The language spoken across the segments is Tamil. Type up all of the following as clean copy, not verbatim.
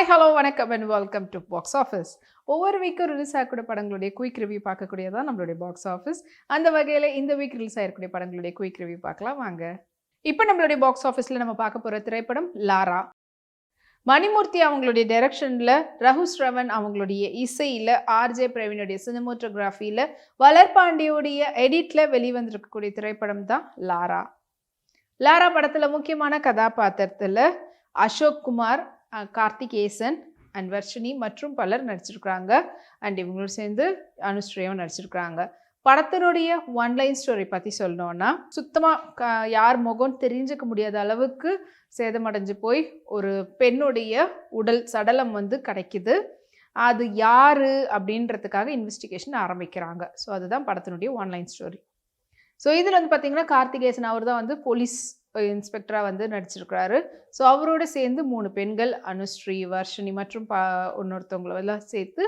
ஹாய் ஹலோ வணக்கம் and welcome to box office. ஒவ்வொரு வீக்கும் ரிலீஸ் ஆகக்கூடிய படங்களுடைய குயிக் ரிவ்யூ பார்க்கக்கூடியதான் நம்மளுடைய பாக்ஸ் ஆஃபீஸ். அந்த வகையில் இந்த வீக் ரிலீஸ் ஆகக்கூடிய படங்களுடைய குயிக் ரிவ்யூ பார்க்கலாம் வாங்க. இப்போ நம்மளுடைய பாக்ஸ் ஆஃபீஸில் நம்ம பார்க்க போகிற திரைப்படம் லாரா. மணிமூர்த்தி அவங்களுடைய டைரக்ஷனில், ரகு ஸ்ரவன் அவங்களுடைய இசையில், ஆர்ஜே பிரவீனுடைய சினிமோட்டோகிராஃபியில், வளர்பாண்டியோடைய எடிட்டில் வெளிவந்திருக்கக்கூடிய திரைப்படம் தான் லாரா. லாரா படத்தில் முக்கியமான கதாபாத்திரத்தில் அசோக் குமார், கார்த்திகேசன் அண்ட் வர்ஷினி மற்றும் பலர் நடிச்சிருக்கிறாங்க. அண்ட் இவங்களோட சேர்ந்து அனுஸ்ரீயும் நடிச்சிருக்கிறாங்க. படத்தினுடைய ஒன்லைன் ஸ்டோரி பற்றி சொல்லணும்னா, சுத்தமாக யார் முகம் தெரிஞ்சுக்க முடியாத அளவுக்கு சேதமடைஞ்சு போய் ஒரு பெண்ணுடைய உடல் சடலம் கிடைக்குது. அது யார் அப்படின்றதுக்காக இன்வெஸ்டிகேஷன் ஆரம்பிக்கிறாங்க. ஸோ அதுதான் படத்தினுடைய ஒன்லைன் ஸ்டோரி. ஸோ இதில் பார்த்தீங்கன்னா கார்த்திகேசன் அவர் தான் போலீஸ் இன்ஸ்பெக்டராக நடிச்சிருக்கிறாரு. ஸோ அவரோட சேர்ந்து 3 பெண்கள், அனுஸ்ரீ, வர்ஷினி மற்றும் இன்னொருத்தவங்களை எல்லாம் சேர்த்து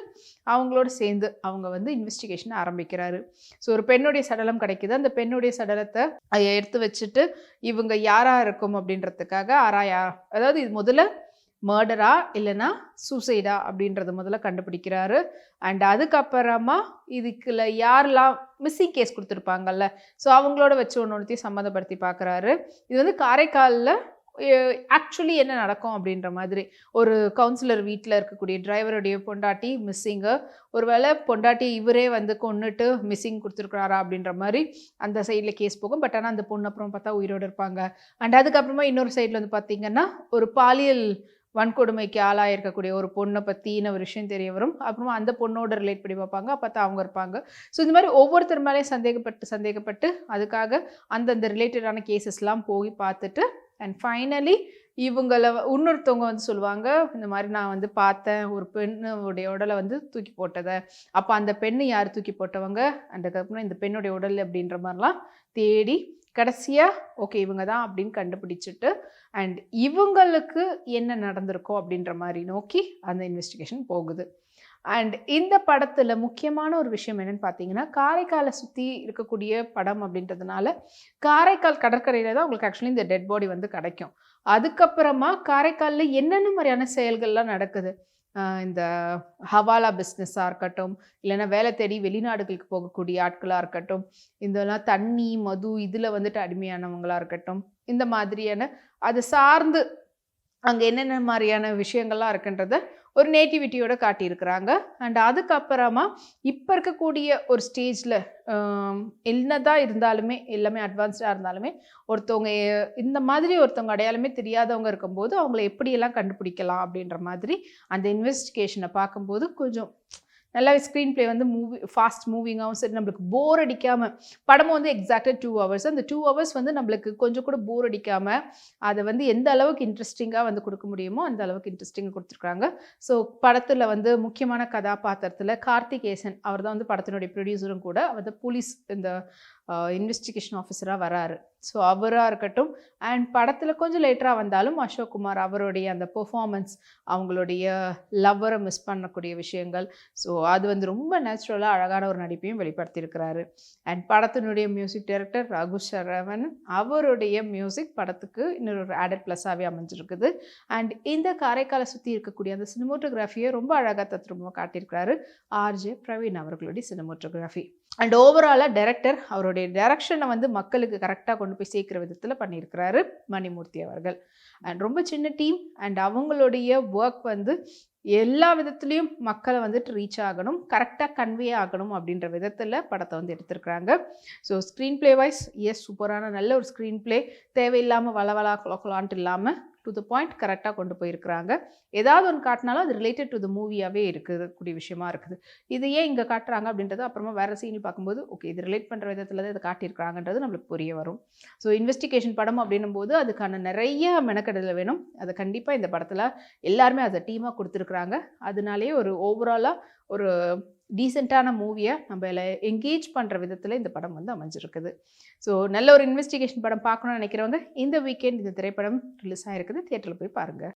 அவங்களோட சேர்ந்து அவங்க இன்வெஸ்டிகேஷன் ஆரம்பிக்கிறாரு. ஸோ ஒரு பெண்ணுடைய சடலம் கிடைக்குது. அந்த பெண்ணுடைய சடலத்தை எடுத்து வச்சுட்டு இவங்க யாராக இருக்கும் அப்படின்றதுக்காக அதாவது இது முதல்ல மர்டரா இல்லைன்னா சூசைடா அப்படின்றத முதல்ல கண்டுபிடிக்கிறாரு. அண்ட் அதுக்கப்புறமா இதுக்குள்ள யாரெல்லாம் மிஸ்ஸிங் கேஸ் கொடுத்துருப்பாங்கல்ல, ஸோ அவங்களோட வச்சு ஒன்றுத்தையும் சம்மந்தப்படுத்தி பார்க்குறாரு. இது காரைக்காலில் ஆக்சுவலி என்ன நடக்கும் அப்படின்ற மாதிரி, ஒரு கவுன்சிலர் வீட்டில் இருக்கக்கூடிய டிரைவருடைய பொண்டாட்டி மிஸ்ஸிங்கு, ஒருவேளை பொண்டாட்டி இவரே கொன்னுட்டு மிஸ்ஸிங் கொடுத்துருக்குறாரா அப்படின்ற மாதிரி அந்த சைடில் கேஸ் போகும். பட் ஆனால் அந்த பொண்ணு அப்புறம் பார்த்தா உயிரோடு இருப்பாங்க. அண்ட் அதுக்கப்புறமா இன்னொரு சைடில் பார்த்திங்கன்னா ஒரு பாலியல் வன்கொடுமைக்கு ஆளாயிருக்கக்கூடிய ஒரு பொண்ணை பற்றின ஒரு விஷயம் தெரிய வரும். அப்புறமா அந்த பொண்ணோட ரிலேட் பண்ணி பார்ப்பாங்க. அப்போ தான் அவங்க இருப்பாங்க. ஸோ இந்த மாதிரி ஒவ்வொருத்தர் மேலேயும் சந்தேகப்பட்டு அதுக்காக அந்தந்த ரிலேட்டடான கேசஸ்லாம் போய் பார்த்துட்டு அண்ட் ஃபைனலி இவங்களை இன்னொருத்தவங்க சொல்லுவாங்க, இந்த மாதிரி நான் பார்த்தேன் ஒரு பெண்ணுடைய உடலை தூக்கி போட்டதை. அப்போ அந்த பெண்ணு யார் தூக்கி போட்டவங்க, அதுக்கப்புறம் இந்த பெண்ணுடைய உடல் அப்படின்ற மாதிரிலாம் தேடி கடைசியாக ஓகே இவங்க தான் அப்படின்னு கண்டுபிடிச்சிட்டு அண்ட் இவங்களுக்கு என்ன நடந்திருக்கோ அப்படின்ற மாதிரி நோக்கி அந்த இன்வெஸ்டிகேஷன் போகுது. அண்ட் இந்த படத்தில் முக்கியமான ஒரு விஷயம் என்னென்னு பார்த்தீங்கன்னா, காரைக்காலை சுற்றி இருக்கக்கூடிய படம் அப்படின்றதுனால காரைக்கால் கடற்கரையில் தான் உங்களுக்கு ஆக்சுவலி இந்த டெட் பாடி கிடைக்கும். அதுக்கப்புறமா காரைக்காலில் என்னென்ன மாதிரியான செயல்கள்லாம் நடக்குது, இந்த ஹவாலா பிஸ்னஸாக இருக்கட்டும், இல்லைன்னா வேலை தேடி வெளிநாடுகளுக்கு போகக்கூடிய ஆட்களாக இருக்கட்டும், இதெல்லாம் தண்ணி மது இதில் அடிமையானவங்களாக இருக்கட்டும், இந்த மாதிரியான அது சார்ந்து அங்கே என்னென்ன மாதிரியான விஷயங்கள்லாம் இருக்குன்றத ஒரு நேட்டிவிட்டியோட காட்டியிருக்கிறாங்க. அண்ட் அதுக்கப்புறமா இப்போ இருக்கக்கூடிய ஒரு ஸ்டேஜில் என்னதான் இருந்தாலுமே, எல்லாமே அட்வான்ஸ்டாக இருந்தாலுமே, ஒருத்தவங்க இந்த மாதிரி ஒருத்தவங்க அடையாளமே தெரியாதவங்க இருக்கும்போது அவங்கள எப்படியெல்லாம் கண்டுபிடிக்கலாம் அப்படின்ற மாதிரி அந்த இன்வெஸ்டிகேஷனை பார்க்கும்போது கொஞ்சம் நல்லாவே ஸ்க்ரீன் பிளே ஃபாஸ்ட் மூவிங்காகவும் சரி, நம்மளுக்கு போர் அடிக்காமல், படமும் எக்ஸாக்டாக 2 hours. அந்த 2 hours நம்மளுக்கு கொஞ்சம் கூட போர் அடிக்காமல் அதை எந்த அளவுக்கு இன்ட்ரெஸ்டிங்காக கொடுக்க முடியுமோ அந்த அளவுக்கு இன்ட்ரெஸ்டிங்காக கொடுத்துருக்காங்க. ஸோ படத்தில் முக்கியமான கதாபாத்திரத்தில் கார்த்திகேசன் அவர் தான் படத்தினுடைய ப்ரொடியூசரும் கூட. அவர் போலீஸ் இந்த இன்வெஸ்டிகேஷன் ஆஃபீஸராக வராரு. ஸோ அவராக இருக்கட்டும். அண்ட் படத்தில் கொஞ்சம் லேட்டராக வந்தாலும் அசோக் குமார் அவருடைய அந்த பெர்ஃபார்மன்ஸ், அவங்களுடைய லவ்வரை மிஸ் பண்ணக்கூடிய விஷயங்கள், ஸோ அது ரொம்ப நேச்சுரலாக அழகான ஒரு நடிப்பையும் வெளிப்படுத்தியிருக்கிறாரு. அண்ட் படத்தினுடைய மியூசிக் டைரக்டர் ரகு ஸ்ரவன், அவருடைய மியூசிக் படத்துக்கு இன்னொரு ஆடட் ப்ளஸ்ஸாகவே அமைஞ்சிருக்குது. அண்ட் இந்த காரைக்காலை சுற்றி இருக்கக்கூடிய அந்த சினிமோட்டோகிராஃபியை ரொம்ப அழகாக தத்ரூபமாக காட்டியிருக்கிறாரு ஆர்ஜே பிரவீன் அவர்களுடைய சினிமோட்டோகிராஃபி. அண்ட் ஓவராலாக டைரக்டர் அவருடைய டைரக்ஷனை மக்களுக்கு கரெக்டாக கொண்டு போய் சேர்க்குற விதத்தில் பண்ணியிருக்கிறாரு மணிமூர்த்தி அவர்கள். அண்ட் ரொம்ப சின்ன டீம் அண்ட் அவங்களுடைய ஒர்க் எல்லா விதத்துலேயும் மக்களை ரீச் ஆகணும், கரெக்டாக கன்வே ஆகணும் அப்படின்ற விதத்தில் படத்தை எடுத்திருக்கிறாங்க. ஸோ ஸ்க்ரீன் பிளே வைஸ் சூப்பரான நல்ல ஒரு ஸ்க்ரீன் பிளே, தேவையில்லாமல் வளவலா கொலான்ட்டு இல்லாமல் டு த பாயிண்ட் கரெக்டாக கொண்டு போயிருக்கிறாங்க. ஏதாவது ஒன்று காட்டினாலும் அது ரிலேட்டட் டு த மூவியாகவே இருக்கக்கூடிய விஷயமா இருக்குது. இது ஏன் இங்கே காட்டுறாங்க அப்படின்றது அப்புறமா வேறு சீனில் பார்க்கும்போது ஓகே இது ரிலேட் பண்ணுற விதத்தில் தான் இதை காட்டியிருக்கிறாங்கன்றது நம்மளுக்கு புரிய வரும். ஸோ இன்வெஸ்டிகேஷன் படம் அப்படின்னும் போது அதுக்கான நிறைய மெனக்கெடல் வேணும். அதை கண்டிப்பாக இந்த படத்தில் எல்லாருமே அதை டீமாக கொடுத்துருக்குறாங்க. அதனாலேயே ஒரு ஓவராலாக ஒரு டீசெண்டான மூவியை நம்ம என்கேஜ் பண்ணுற விதத்தில் இந்த படம் அமைஞ்சிருக்குது. ஸோ நல்ல ஒரு இன்வெஸ்டிகேஷன் படம் பார்க்கணும்னு நினைக்கிறவங்க இந்த வீக்கெண்ட் இந்த திரைப்படம் ரிலீஸ் ஆகிருக்குது, தியேட்டரில் போய் பாருங்கள்.